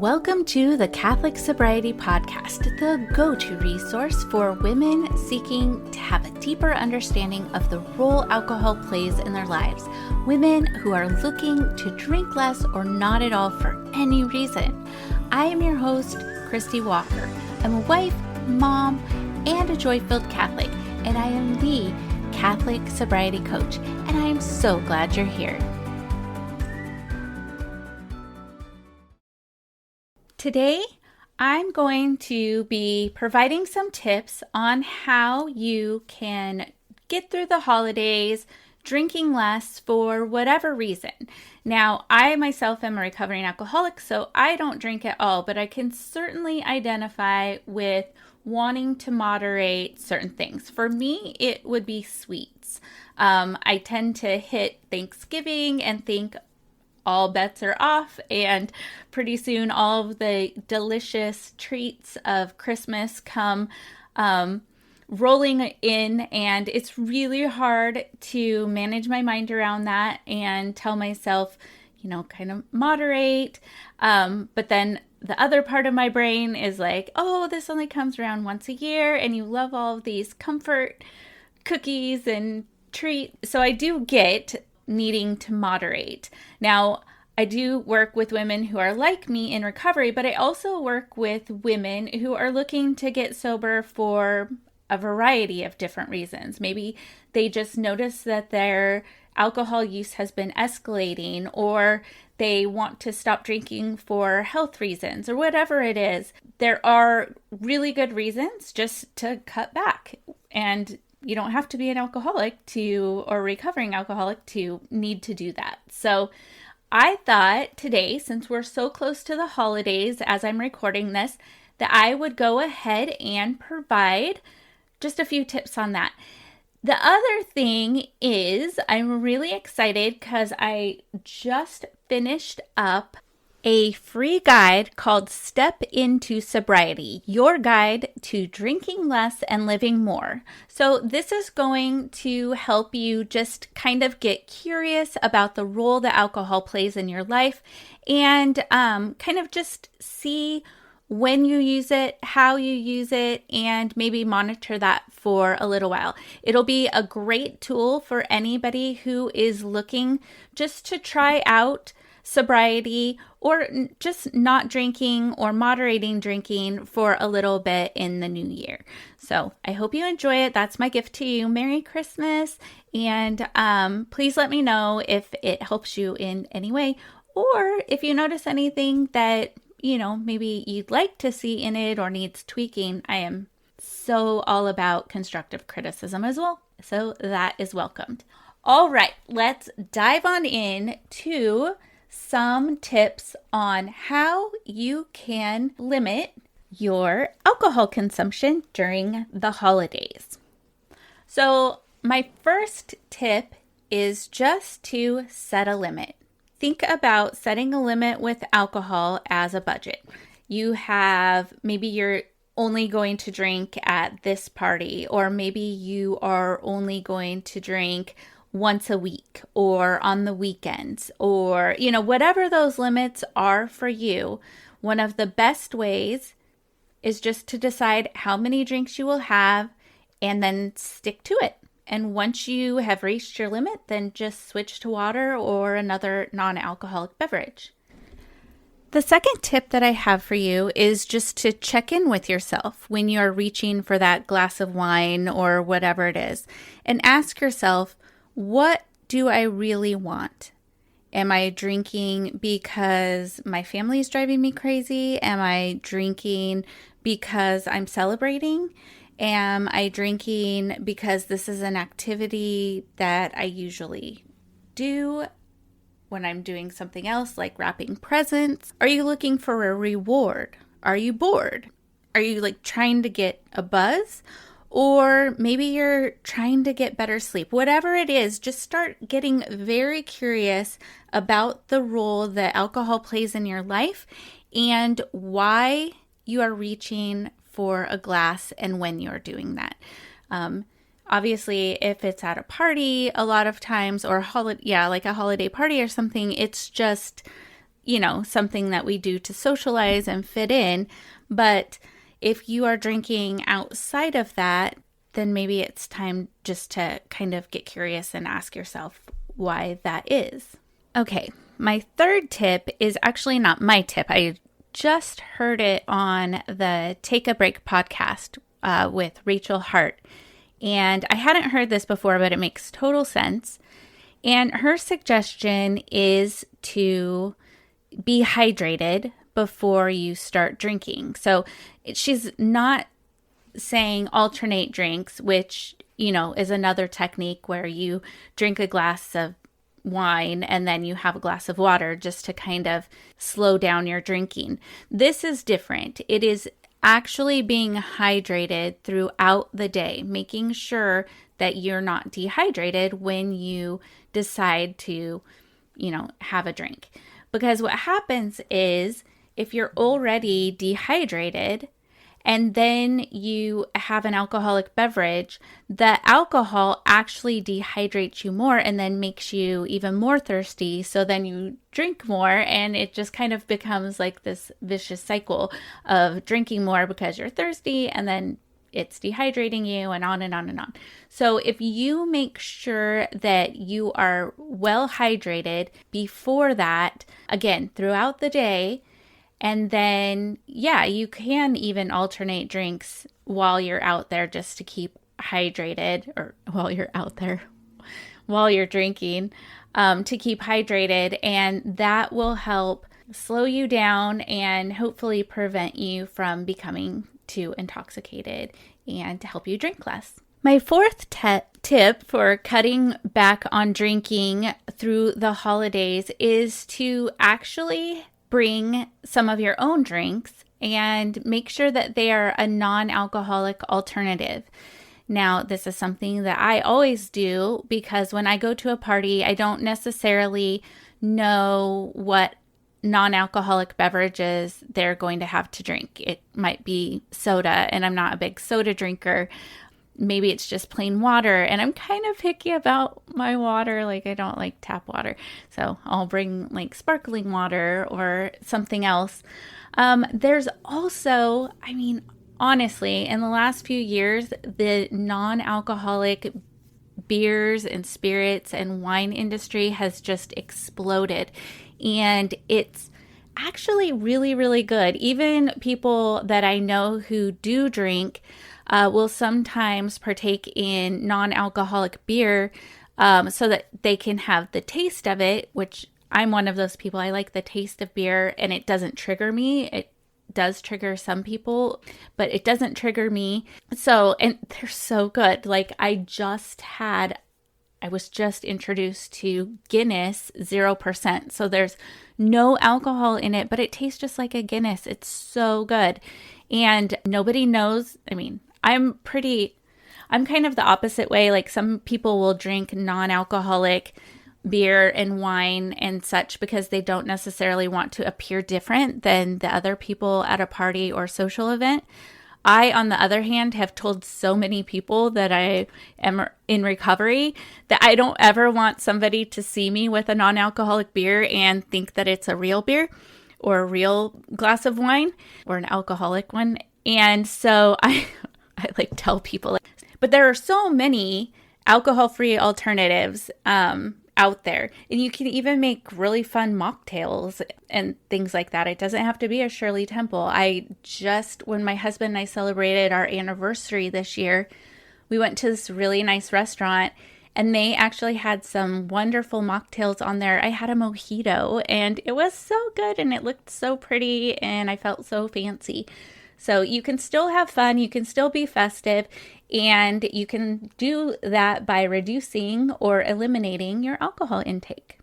Welcome to the Catholic Sobriety Podcast, the go-to resource for women seeking to have a deeper understanding of the role alcohol plays in their lives. Women who are looking to drink less or not at all for any reason. I am your host, Christy Walker. I'm a wife, mom, and a joy-filled Catholic, and I am the Catholic Sobriety Coach, and I am so glad you're here. Today, I'm going to be providing some tips on how you can get through the holidays drinking less for whatever reason. Now, I myself am a recovering alcoholic, so I don't drink at all, but I can certainly identify with wanting to moderate certain things. For me, it would be sweets. I tend to hit Thanksgiving and think all bets are off, and pretty soon all of the delicious treats of Christmas come rolling in, and it's really hard to manage my mind around that and tell myself, kind of moderate. But then the other part of my brain is like, oh, this only comes around once a year, and you love all of these comfort cookies and treats. So I do get needing to moderate. Now, I do work with women who are like me in recovery, but I also work with women who are looking to get sober for a variety of different reasons. Maybe they just notice that their alcohol use has been escalating, or they want to stop drinking for health reasons, or whatever it is. There are really good reasons just to cut back, and you don't have to be an alcoholic or recovering alcoholic to need to do that. So I thought today, since we're so close to the holidays as I'm recording this, that I would go ahead and provide just a few tips on that. The other thing is I'm really excited because I just finished up a free guide called Step Into Sobriety, your guide to drinking less and living more. So this is going to help you just kind of get curious about the role that alcohol plays in your life, and kind of just see when you use it, how you use it, and maybe monitor that for a little while. It'll be a great tool for anybody who is looking just to try out sobriety or just not drinking or moderating drinking for a little bit in the new year. So I hope you enjoy it. That's my gift to you. Merry Christmas. And please let me know if it helps you in any way, or if you notice anything that, maybe you'd like to see in it or needs tweaking. I am so all about constructive criticism as well. So that is welcomed. All right, let's dive on in to some tips on how you can limit your alcohol consumption during the holidays. So my first tip is just to set a limit. Think about setting a limit with alcohol as a budget. Maybe you're only going to drink at this party, or maybe you are only going to drink once a week or on the weekends, or, whatever those limits are for you. One of the best ways is just to decide how many drinks you will have and then stick to it. And once you have reached your limit, then just switch to water or another non-alcoholic beverage. The second tip that I have for you is just to check in with yourself when you're reaching for that glass of wine or whatever it is, and ask yourself, what do I really want? Am I drinking because my family is driving me crazy? Am I drinking because I'm celebrating? Am I drinking because this is an activity that I usually do when I'm doing something else, like wrapping presents? Are you looking for a reward? Are you bored? Are you trying to get a buzz? Or maybe you're trying to get better sleep. Whatever it is, just start getting very curious about the role that alcohol plays in your life and why you are reaching for a glass and when you're doing that. Obviously, if it's at a party, a lot of times, or like a holiday party or something, it's just something that we do to socialize and fit in. But if you are drinking outside of that, then maybe it's time just to kind of get curious and ask yourself why that is. Okay, my third tip is actually not my tip. I just heard it on the Take a Break podcast with Rachel Hart. And I hadn't heard this before, but it makes total sense. And her suggestion is to be hydrated before you start drinking. So she's not saying alternate drinks, which, is another technique where you drink a glass of wine and then you have a glass of water just to kind of slow down your drinking. This is different. It is actually being hydrated throughout the day, making sure that you're not dehydrated when you decide to, have a drink. Because what happens is if you're already dehydrated and then you have an alcoholic beverage, the alcohol actually dehydrates you more and then makes you even more thirsty. So then you drink more and it just kind of becomes like this vicious cycle of drinking more because you're thirsty and then it's dehydrating you and on and on and on. So if you make sure that you are well hydrated before that, again, throughout the day, and then, you can even alternate drinks while you're out there just to keep hydrated, or while you're drinking, to keep hydrated. And that will help slow you down and hopefully prevent you from becoming too intoxicated and to help you drink less. My fourth tip for cutting back on drinking through the holidays is to actually bring some of your own drinks and make sure that they are a non-alcoholic alternative. Now, this is something that I always do because when I go to a party, I don't necessarily know what non-alcoholic beverages they're going to have to drink. It might be soda, and I'm not a big soda drinker. Maybe it's just plain water, and I'm kind of picky about my water. Like, I don't like tap water, so I'll bring like sparkling water or something else. There's also, honestly, in the last few years, the non-alcoholic beers and spirits and wine industry has just exploded, and it's actually really, really good. Even people that I know who do drink will sometimes partake in non-alcoholic beer so that they can have the taste of it, which I'm one of those people. I like the taste of beer and it doesn't trigger me. It does trigger some people, but it doesn't trigger me. So, and they're so good. Like I was just introduced to Guinness 0%. So there's no alcohol in it, but it tastes just like a Guinness. It's so good. And nobody knows. I'm kind of the opposite way. Like some people will drink non-alcoholic beer and wine and such because they don't necessarily want to appear different than the other people at a party or social event. I, on the other hand, have told so many people that I am in recovery that I don't ever want somebody to see me with a non-alcoholic beer and think that it's a real beer or a real glass of wine or an alcoholic one. And so I like tell people, but there are so many alcohol-free alternatives out there. And you can even make really fun mocktails and things like that. It doesn't have to be a Shirley Temple. When my husband and I celebrated our anniversary this year, we went to this really nice restaurant and they actually had some wonderful mocktails on there. I had a mojito and it was so good and it looked so pretty and I felt so fancy. So you can still have fun, you can still be festive, and you can do that by reducing or eliminating your alcohol intake.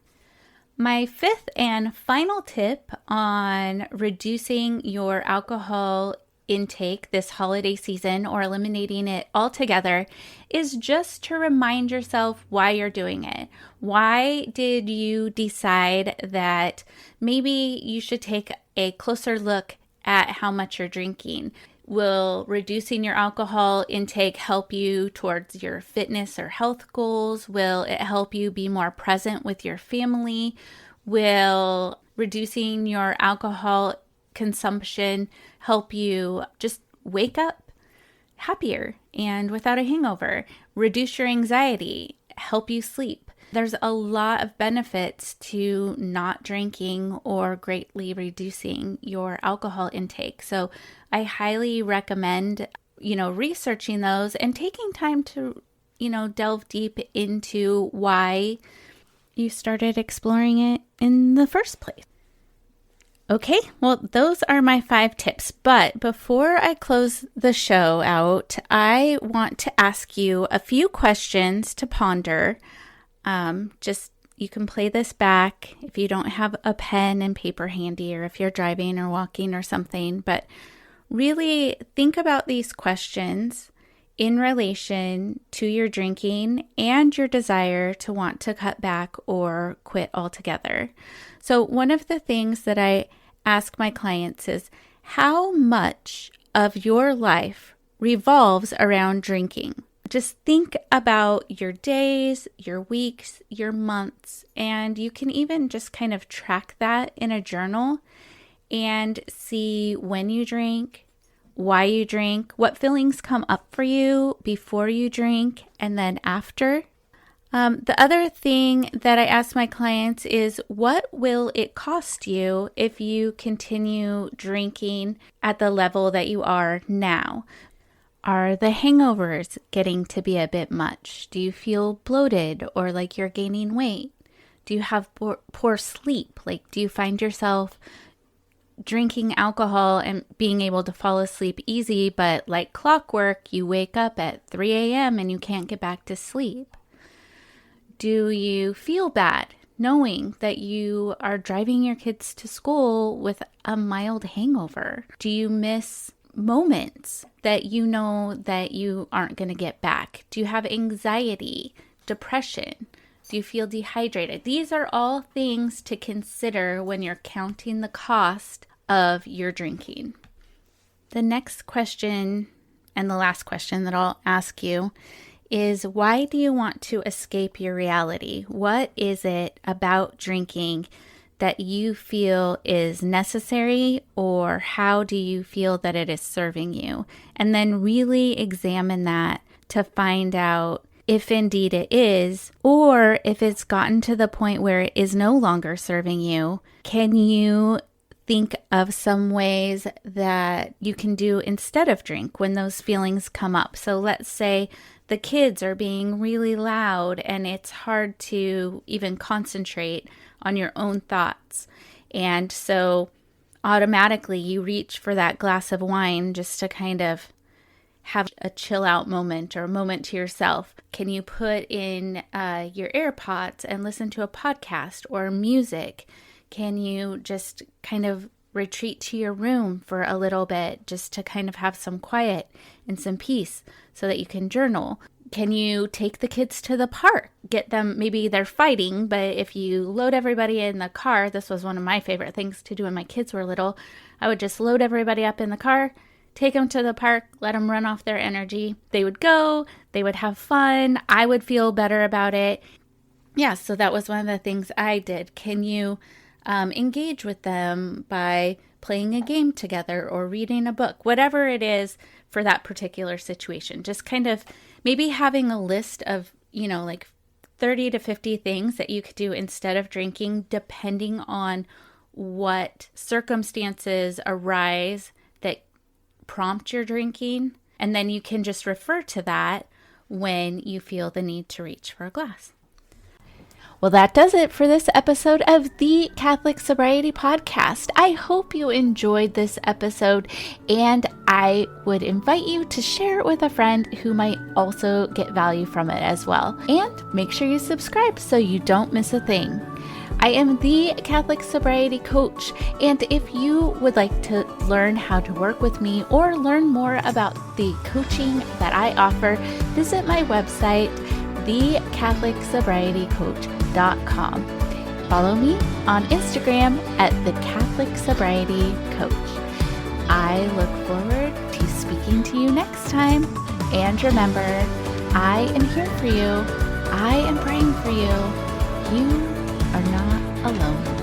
My fifth and final tip on reducing your alcohol intake this holiday season or eliminating it altogether is just to remind yourself why you're doing it. Why did you decide that maybe you should take a closer look at how much you're drinking? Will reducing your alcohol intake help you towards your fitness or health goals? Will it help you be more present with your family? Will reducing your alcohol consumption help you just wake up happier and without a hangover, reduce your anxiety, help you sleep. There's a lot of benefits to not drinking or greatly reducing your alcohol intake. So I highly recommend, researching those and taking time to, delve deep into why you started exploring it in the first place. Okay, well, those are my 5 tips. But before I close the show out, I want to ask you a few questions to ponder. You can play this back if you don't have a pen and paper handy, or if you're driving or walking or something. But really think about these questions in relation to your drinking and your desire to want to cut back or quit altogether. So one of the things that I ask my clients is, how much of your life revolves around drinking? Just think about your days, your weeks, your months, and you can even just kind of track that in a journal and see when you drink, why you drink, what feelings come up for you before you drink, and then after. The other thing that I ask my clients is, what will it cost you if you continue drinking at the level that you are now? Are the hangovers getting to be a bit much? Do you feel bloated or like you're gaining weight? Do you have poor sleep? Like, do you find yourself drinking alcohol and being able to fall asleep easy, but like clockwork, you wake up at 3 a.m. and you can't get back to sleep? Do you feel bad knowing that you are driving your kids to school with a mild hangover? Do you miss moments that you know that you aren't going to get back? Do you have anxiety, depression? Do you feel dehydrated? These are all things to consider when you're counting the cost of your drinking. The next question, and the last question that I'll ask you, is, why do you want to escape your reality? What is it about drinking that you feel is necessary, or how do you feel that it is serving you? And then really examine that to find out if indeed it is, or if it's gotten to the point where it is no longer serving you. Can you think of some ways that you can do instead of drink when those feelings come up? So let's say the kids are being really loud and it's hard to even concentrate on your own thoughts. And so automatically you reach for that glass of wine just to kind of have a chill out moment or a moment to yourself. Can you put in your AirPods and listen to a podcast or music? Can you just kind of retreat to your room for a little bit just to kind of have some quiet and some peace so that you can journal? Can you take the kids to the park? Get them, maybe they're fighting, but if you load everybody in the car, this was one of my favorite things to do when my kids were little. I would just load everybody up in the car, take them to the park, let them run off their energy. They would go, they would have fun. I would feel better about it. Yeah, so that was one of the things I did. Can you engage with them by playing a game together or reading a book, whatever it is for that particular situation? Just kind of maybe having a list of, like 30 to 50 things that you could do instead of drinking, depending on what circumstances arise that prompt your drinking. And then you can just refer to that when you feel the need to reach for a glass. Well, that does it for this episode of the Catholic Sobriety Podcast. I hope you enjoyed this episode, and I would invite you to share it with a friend who might also get value from it as well. And make sure you subscribe so you don't miss a thing. I am the Catholic Sobriety Coach, and if you would like to learn how to work with me or learn more about the coaching that I offer, visit my website, thecatholicsobrietycoach.com. Follow me on Instagram at the Catholic Sobriety Coach. I look forward to speaking to you next time. And remember, I am here for you. I am praying for you. You are not alone.